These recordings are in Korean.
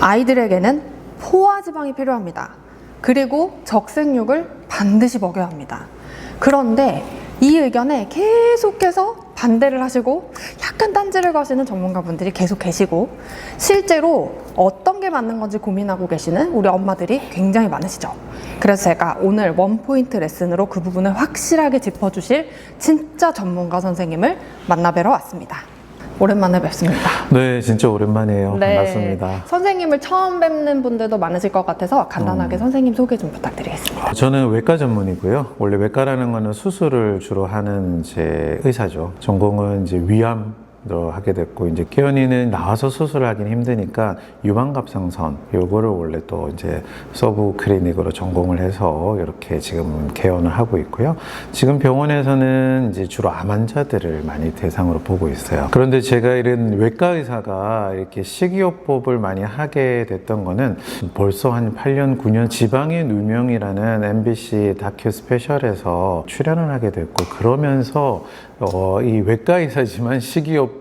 아이들에게는 포화지방이 필요합니다. 그리고 적색육을 반드시 먹여야 합니다. 그런데 이 의견에 계속해서 반대를 하시고 약간 딴지를 거시는 전문가분들이 계속 계시고, 실제로 어떤 게 맞는 건지 고민하고 계시는 우리 엄마들이 굉장히 많으시죠. 그래서 제가 오늘 원포인트 레슨으로 그 부분을 확실하게 짚어주실 진짜 전문가 선생님을 만나뵈러 왔습니다. 오랜만에 뵙습니다. 네, 진짜 오랜만이에요. 네, 반갑습니다. 선생님을 처음 뵙는 분들도 많으실 것 같아서 간단하게 선생님 소개 좀 부탁드리겠습니다. 저는 외과 전문이고요. 원래 외과라는 거는 수술을 주로 하는 이제 의사죠. 전공은 이제 위암 하게 됐고, 이제 개연이는 나와서 수술을 하긴 힘드니까 유방갑상선 요거를 원래 또 이제 서브 클리닉으로 전공을 해서 이렇게 지금 개원을 하고 있고요. 지금 병원에서는 이제 주로 암 환자들을 많이 대상으로 보고 있어요. 그런데 제가 이런 외과 의사가 이렇게 식이요법을 많이 하게 됐던 거는 벌써 한 8년, 9년 지방의 누명이라는 MBC 다큐 스페셜에서 출연을 하게 됐고, 그러면서 이 외과 의사지만 식이요법의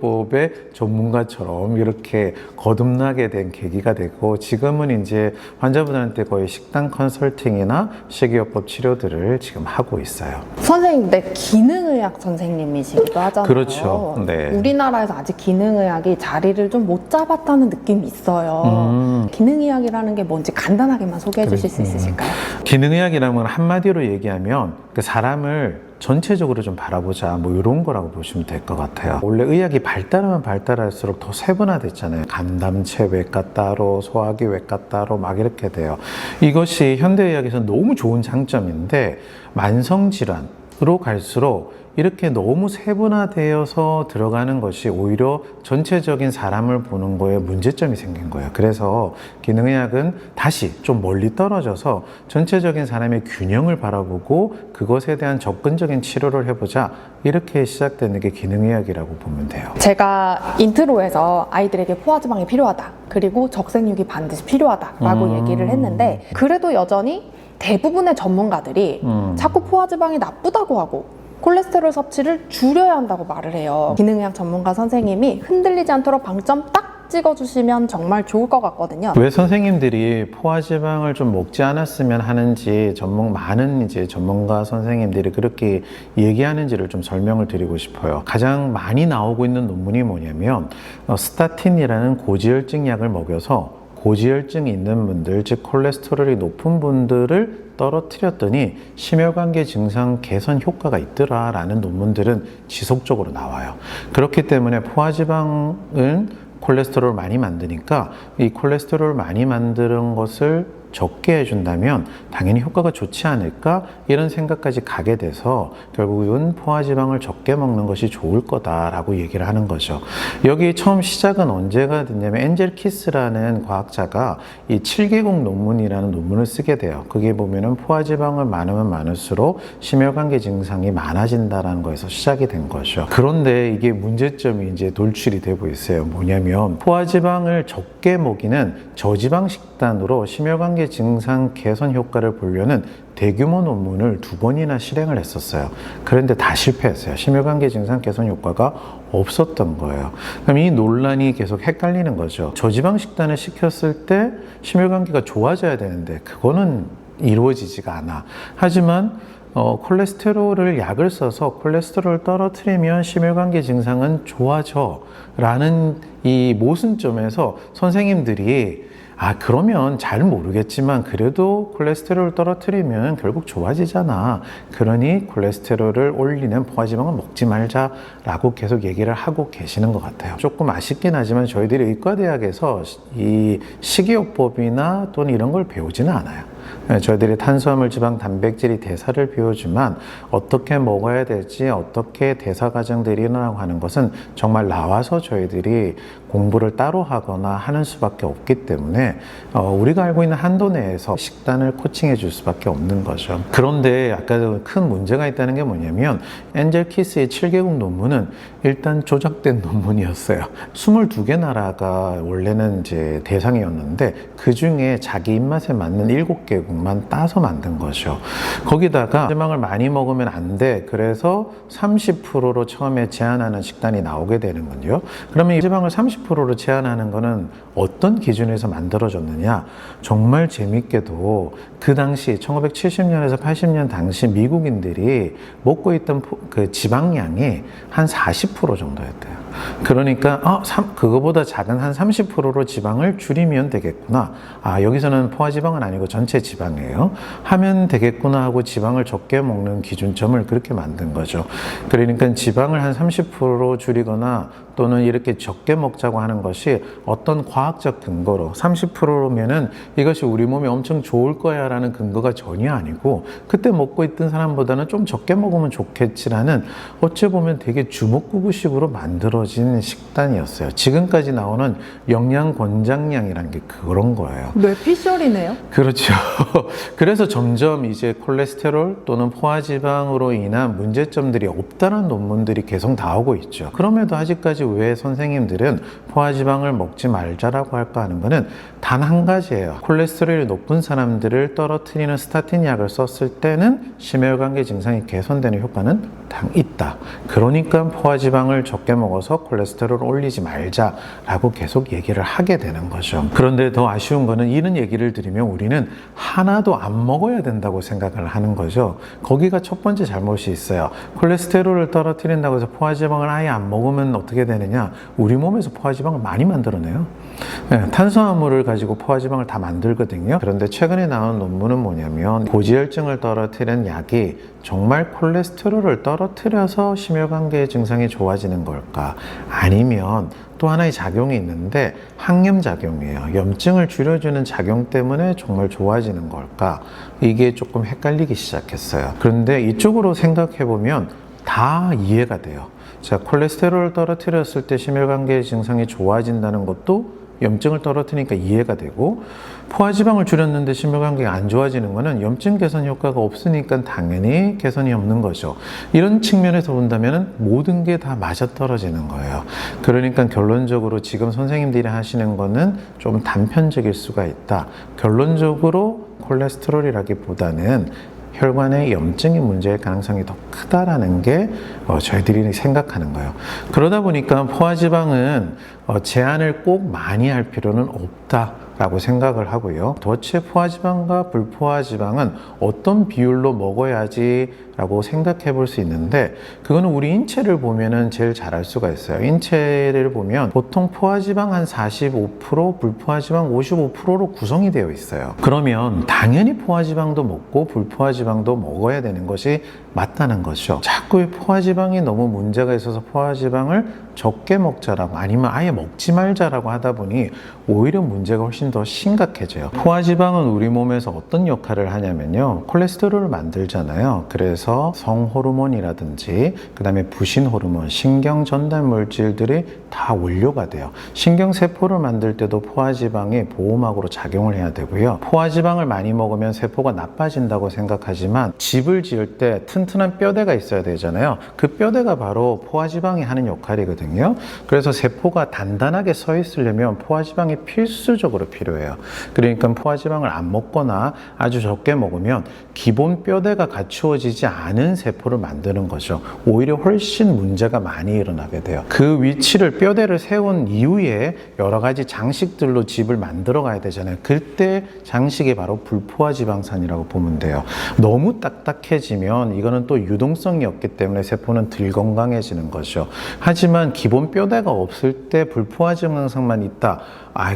전문가처럼 이렇게 거듭나게 된 계기가 되고, 지금은 이제 환자분한테 거의 식단 컨설팅이나 식이요법 치료들을 지금 하고 있어요. 선생님, 네, 기능의학 선생님이시기도 하잖아요. 그렇죠. 네. 우리나라에서 아직 기능의학이 자리를 좀 못 잡았다는 느낌이 있어요. 기능의학이라는 게 뭔지 간단하게만 소개해 주실 수 있으실까요? 기능의학이라는 건 한마디로 얘기하면 그 사람을 전체적으로 좀 바라보자, 뭐 이런 거라고 보시면 될 것 같아요. 원래 의학이 발달하면 발달할수록 더 세분화됐잖아요. 간담체 외과 따로, 소화기 외과 따로 막 이렇게 돼요. 이것이 현대의학에서 너무 좋은 장점인데, 만성질환으로 갈수록 이렇게 너무 세분화되어서 들어가는 것이 오히려 전체적인 사람을 보는 거에 문제점이 생긴 거예요. 그래서 기능의학은 다시 좀 멀리 떨어져서 전체적인 사람의 균형을 바라보고 그것에 대한 접근적인 치료를 해보자, 이렇게 시작되는 게 기능의학이라고 보면 돼요. 제가 인트로에서 아이들에게 포화지방이 필요하다, 그리고 적색육이 반드시 필요하다라고 얘기를 했는데, 그래도 여전히 대부분의 전문가들이 자꾸 포화지방이 나쁘다고 하고 콜레스테롤 섭취를 줄여야 한다고 말을 해요. 기능의학 전문가 선생님이 흔들리지 않도록 방점 딱 찍어주시면 정말 좋을 것 같거든요. 왜 선생님들이 포화지방을 좀 먹지 않았으면 하는지 많은 이제 전문가 선생님들이 그렇게 얘기하는지를 좀 설명을 드리고 싶어요. 가장 많이 나오고 있는 논문이 뭐냐면, 스타틴이라는 고지혈증 약을 먹여서 고지혈증이 있는 분들, 즉 콜레스테롤이 높은 분들을 떨어뜨렸더니 심혈관계 증상 개선 효과가 있더라라는 논문들은 지속적으로 나와요. 그렇기 때문에 포화지방은 콜레스테롤을 많이 만드니까 이 콜레스테롤을 많이 만드는 것을 적게 해준다면 당연히 효과가 좋지 않을까, 이런 생각까지 가게 돼서 결국은 포화지방을 적게 먹는 것이 좋을 거다라고 얘기를 하는 거죠. 여기 처음 시작은 언제가 됐냐면, 엔젤 키스라는 과학자가 이 7개국 논문이라는 논문을 쓰게 돼요. 거기에 보면은 포화지방을 많으면 많을수록 심혈관계 증상이 많아진다라는 거에서 시작이 된 거죠. 그런데 이게 문제점이 이제 돌출이 되고 있어요. 뭐냐면, 포화지방을 적게 먹이는 저지방 식단으로 심혈관계 증상 개선 효과를 보려는 대규모 논문을 2번이나 실행을 했었어요. 그런데 다 실패했어요. 심혈관계 증상 개선 효과가 없었던 거예요. 그럼 이 논란이 계속 헷갈리는 거죠. 저지방 식단을 시켰을 때 심혈관계가 좋아져야 되는데 그거는 이루어지지가 않아. 하지만 콜레스테롤을 약을 써서 콜레스테롤을 떨어뜨리면 심혈관계 증상은 좋아져 라는 이 모순점에서 선생님들이 그러면 잘 모르겠지만 그래도 콜레스테롤을 떨어뜨리면 결국 좋아지잖아. 그러니 콜레스테롤을 올리는 포화지방을 먹지 말자라고 계속 얘기를 하고 계시는 것 같아요. 조금 아쉽긴 하지만 저희들이 의과대학에서 이 식이요법이나 또는 이런 걸 배우지는 않아요. 저희들이 탄수화물, 지방, 단백질이 대사를 배우지만 어떻게 먹어야 될지, 어떻게 대사 과정들이 일어나고 하는 것은 정말 나와서 저희들이 공부를 따로 하거나 하는 수밖에 없기 때문에 우리가 알고 있는 한도 내에서 식단을 코칭해 줄 수밖에 없는 거죠. 그런데 아까 큰 문제가 있다는 게 뭐냐면, 엔젤 키스의 7개국 논문은 일단 조작된 논문이었어요. 22개 나라가 원래는 이제 대상이었는데 그 중에 자기 입맛에 맞는 7개 4개국만 따서 만든 거죠. 거기다가 지방을 많이 먹으면 안 돼. 그래서 30%로 처음에 제한하는 식단이 나오게 되는군요. 그러면 이 지방을 30%로 제한하는 거는 어떤 기준에서 만들어졌느냐? 정말 재밌게도 그 당시 1970년에서 80년 당시 미국인들이 먹고 있던 그 지방량이 한 40% 정도였대요. 그러니까 그거보다 작은 한 30%로 지방을 줄이면 되겠구나. 여기서는 포화지방은 아니고 전체 지방이에요. 하면 되겠구나 하고 지방을 적게 먹는 기준점을 그렇게 만든 거죠. 그러니까 지방을 한 30% 줄이거나 또는 이렇게 적게 먹자고 하는 것이 어떤 과학적 근거로 30%면은 이것이 우리 몸에 엄청 좋을 거야 라는 근거가 전혀 아니고 그때 먹고 있던 사람보다는 좀 적게 먹으면 좋겠지라는 어찌 보면 되게 주먹구구식으로 만들어진 식단이었어요. 지금까지 나오는 영양 권장량이라는 게 그런 거예요. 뇌피셜이네요. 그렇죠. 그래서 점점 이제 콜레스테롤 또는 포화지방으로 인한 문제점들이 없다는 논문들이 계속 나오고 있죠. 그럼에도 아직까지 왜 선생님들은 포화지방을 먹지 말자라고 할까 하는 거는 단 한 가지예요. 콜레스테롤이 높은 사람들을 떨어뜨리는 스타틴 약을 썼을 때는 심혈관계 증상이 개선되는 효과는 있다. 그러니까 포화지방을 적게 먹어서 콜레스테롤을 올리지 말자라고 계속 얘기를 하게 되는 거죠. 그런데 더 아쉬운 거는 이런 얘기를 드리면 우리는 하나도 안 먹어야 된다고 생각을 하는 거죠. 거기가 첫 번째 잘못이 있어요. 콜레스테롤을 떨어뜨린다고 해서 포화지방을 아예 안 먹으면 어떻게 되느냐? 우리 몸에서 포화지방을 많이 만들어내요. 탄수화물을 가지고 포화지방을 다 만들거든요. 그런데 최근에 나온 논문은 뭐냐면 고지혈증을 떨어뜨리는 약이 정말 콜레스테롤을 떨어뜨려서 심혈관계 증상이 좋아지는 걸까? 아니면 또 하나의 작용이 있는데 항염작용이에요. 염증을 줄여주는 작용 때문에 정말 좋아지는 걸까? 이게 조금 헷갈리기 시작했어요. 그런데 이쪽으로 생각해보면 다 이해가 돼요. 자, 콜레스테롤을 떨어뜨렸을 때 심혈관계 증상이 좋아진다는 것도 염증을 떨어뜨리니까 이해가 되고 포화지방을 줄였는데 심혈관계가 안 좋아지는 거는 염증 개선 효과가 없으니까 당연히 개선이 없는 거죠. 이런 측면에서 본다면 모든 게 다 맞아떨어지는 거예요. 그러니까 결론적으로 지금 선생님들이 하시는 거는 좀 단편적일 수가 있다. 결론적으로 콜레스테롤이라기보다는 혈관의 염증의 문제의 가능성이 더 크다라는 게 저희들이 생각하는 거예요. 그러다 보니까 포화지방은 제한을 꼭 많이 할 필요는 없다라고 생각을 하고요. 도대체 포화지방과 불포화지방은 어떤 비율로 먹어야지 라고 생각해 볼 수 있는데 그거는 우리 인체를 보면은 제일 잘 알 수가 있어요. 인체를 보면 보통 포화지방 한 45%, 불포화지방 55%로 구성이 되어 있어요. 그러면 당연히 포화지방도 먹고 불포화지방도 먹어야 되는 것이 맞다는 거죠. 자꾸 이 포화지방이 너무 문제가 있어서 포화지방을 적게 먹자라고 아니면 아예 먹지 말자라고 하다 보니 오히려 문제가 훨씬 더 심각해져요. 포화지방은 우리 몸에서 어떤 역할을 하냐면요. 콜레스테롤을 만들잖아요. 그래서 성호르몬이라든지 그 다음에 부신호르몬, 신경 전달 물질들이 다 원료가 돼요. 신경세포를 만들 때도 포화지방이 보호막으로 작용을 해야 되고요. 포화지방을 많이 먹으면 세포가 나빠진다고 생각하지만 집을 지을 때 튼튼한 뼈대가 있어야 되잖아요. 그 뼈대가 바로 포화지방이 하는 역할이거든요. 그래서 세포가 단단하게 서 있으려면 포화지방이 필수적으로 필요해요. 그러니까 포화지방을 안 먹거나 아주 적게 먹으면 기본 뼈대가 갖추어지지 않은 세포를 만드는 거죠. 오히려 훨씬 문제가 많이 일어나게 돼요. 그 위치를 뼈대를 세운 이후에 여러 가지 장식들로 집을 만들어 가야 되잖아요. 그때 장식이 바로 불포화지방산이라고 보면 돼요. 너무 딱딱해지면 이거는 또 유동성이 없기 때문에 세포는 덜 건강해지는 거죠. 하지만 기본 뼈대가 없을 때 불포화지방산만 있다.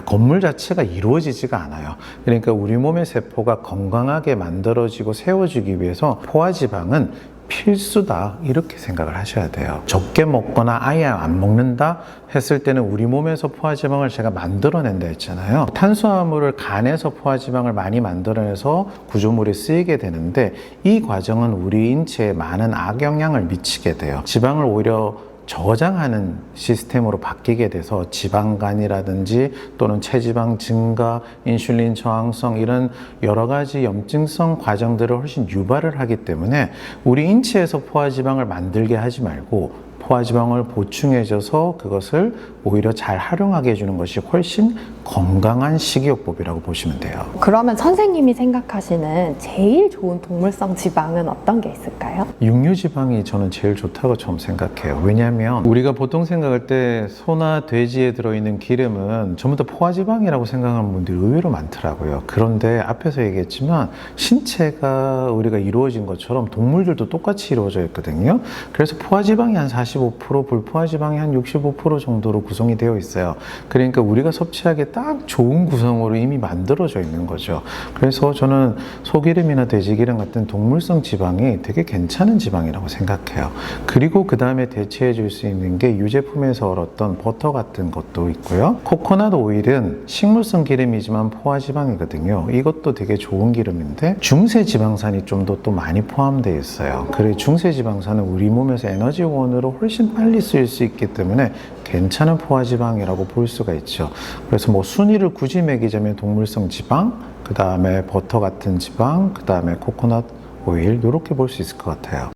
건물 자체가 이루어지지가 않아요. 그러니까 우리 몸의 세포가 건강하게 만들어지고 세워지기 위해서 포화지방은 필수다 이렇게 생각을 하셔야 돼요. 적게 먹거나 아예 안 먹는다 했을 때는 우리 몸에서 포화지방을 제가 만들어낸다 했잖아요. 탄수화물을 간에서 포화지방을 많이 만들어내서 구조물이 쓰이게 되는데 이 과정은 우리 인체에 많은 악영향을 미치게 돼요. 지방을 오히려 저장하는 시스템으로 바뀌게 돼서 지방간이라든지 또는 체지방 증가, 인슐린 저항성 이런 여러 가지 염증성 과정들을 훨씬 유발을 하기 때문에 우리 인체에서 포화지방을 만들게 하지 말고 포화지방을 보충해줘서 그것을 오히려 잘 활용하게 해주는 것이 훨씬 건강한 식이요법이라고 보시면 돼요. 그러면 선생님이 생각하시는 제일 좋은 동물성 지방은 어떤 게 있을까요? 육류지방이 저는 제일 좋다고 처음 생각해요. 왜냐하면 우리가 보통 생각할 때 소나 돼지에 들어있는 기름은 전부 다 포화지방이라고 생각하는 분들이 의외로 많더라고요. 그런데 앞에서 얘기했지만 신체가 우리가 이루어진 것처럼 동물들도 똑같이 이루어져 있거든요. 그래서 포화지방이 한 45%, 불포화지방이 한 65% 정도로 구성이 되어 있어요. 그러니까 우리가 섭취하기에 딱 좋은 구성으로 이미 만들어져 있는 거죠. 그래서 저는 소기름이나 돼지기름 같은 동물성 지방이 되게 괜찮은 지방이라고 생각해요. 그리고 그 다음에 대체해 줄 수 있는 게 유제품에서 얻었던 버터 같은 것도 있고요. 코코넛 오일은 식물성 기름이지만 포화지방이거든요. 이것도 되게 좋은 기름인데 중세 지방산이 좀 더 또 많이 포함되어 있어요. 그리고 중세 지방산은 우리 몸에서 에너지원으로 훨씬 빨리 쓰일 수 있기 때문에 괜찮은 포화지방이라고 볼 수가 있죠. 그래서 뭐 순위를 굳이 매기자면 동물성 지방, 그 다음에 버터 같은 지방, 그 다음에 코코넛 오일 이렇게 볼 수 있을 것 같아요.